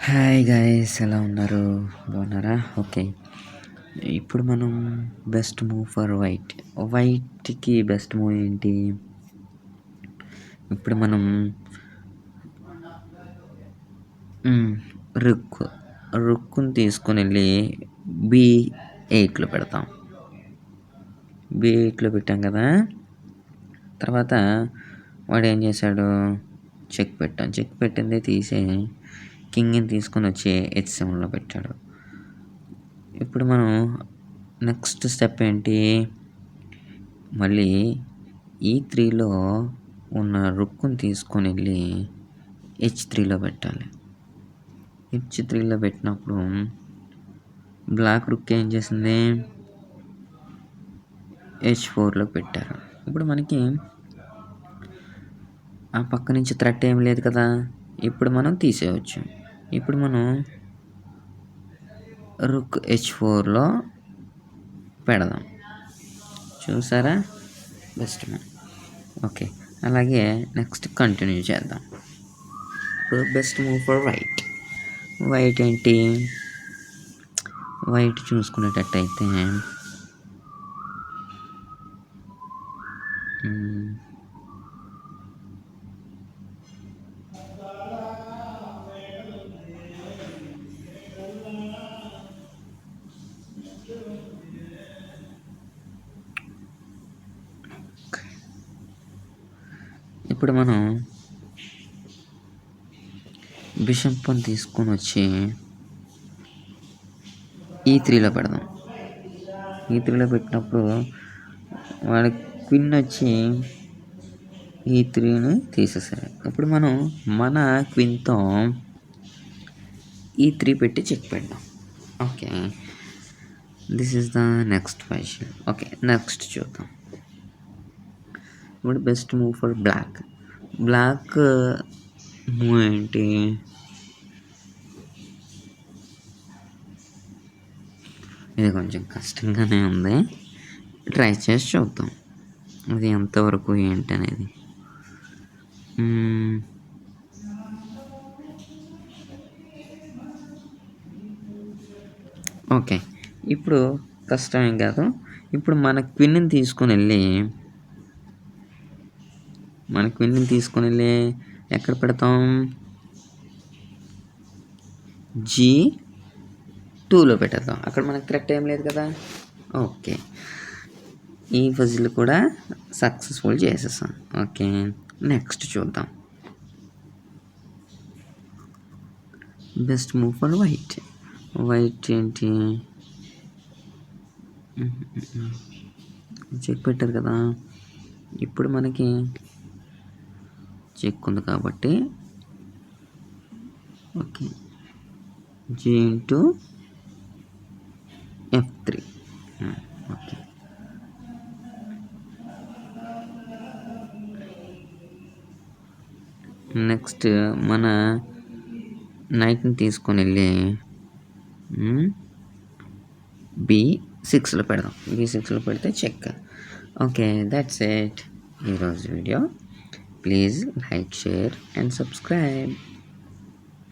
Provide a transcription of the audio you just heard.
Hi guys, ఎలా ఉన్నారు? బాగున్నారా? ఓకే, ఇప్పుడు మనం బెస్ట్ మూవ్ ఫర్ వైట్కి బెస్ట్ మూవ్ ఏంటి? ఇప్పుడు మనం రుక్ రుక్కుని తీసుకొని వెళ్ళి B8లో పెడతాం. B8లో పెట్టాం కదా. తర్వాత వాడు ఏం చేశాడు? చెక్ పెట్టింది తీసి కింగ్ని తీసుకొని వచ్చి H7లో పెట్టాడు. ఇప్పుడు మనం నెక్స్ట్ స్టెప్ ఏంటి? మళ్ళీ E3లో ఉన్న రుక్కుని తీసుకొని వెళ్ళి H3లో పెట్టాలి. H3లో పెట్టినప్పుడు బ్లాక్ రుక్ ఏం చేసింది? H4లో పెట్టారు. ఇప్పుడు మనకి ఆ పక్క నుంచి థ్రెట్ ఏం లేదు కదా. ఇప్పుడు మనం తీసేయవచ్చు. ఇప్పుడు మనం రుక్ H4లో పెడదాం. చూసారా? Best man. ఓకే, అలాగే నెక్స్ట్ కంటిన్యూ చేద్దాం. ఇప్పుడు బెస్ట్ మూవ్ ఫర్ వైట్ ఏంటి? వైట్ చూసుకునేటట్టయితే ఇప్పుడు మనం బిషప్ని తీసుకొని వచ్చి E3లో పెడదాం. E3లో పెట్టినప్పుడు వాడి క్వీన్ వచ్చి E3ని తీసేసారు. ఇప్పుడు మనం మన క్వీన్తో E3 పెట్టి చెక్ పెడదాం. Okay, this is the next position. Okay, next చూద్దాం. ఇప్పుడు best move for block move ఏంటి? ఇది కొంచెం కష్టంగానే ఉంది. ట్రై చేసి చూద్దాం అది ఎంతవరకు ఏంటి అనేది. ఓకే, ఇప్పుడు కష్టమేం కాదు. ఇప్పుడు మన క్వీన్ని తీసుకొని వెళ్ళి ఎక్కడ పెడతాం? G2లో పెట్టేద్దాం. అక్కడ మనకు థ్రెట్ ఏం లేదు కదా. ఓకే, ఈ పజిల్ కూడా సక్సెస్ఫుల్ చేసేసాం. ఓకే, నెక్స్ట్ చూద్దాం. బెస్ట్ మూవ్ ఫర్ వైట్ ఏంటి? చెక్ పెట్టారు కదా. ఇప్పుడు మనకి చెక్ ఉంది కాబట్టి okay, G F3. Okay, next మన నైట్ని తీసుకొని వెళ్ళి B6లో పెడదాం. B6లో పెడితే చెక్. ఓకే, దట్స్ ఇట్ ఈరోజు video. Please like, share and subscribe.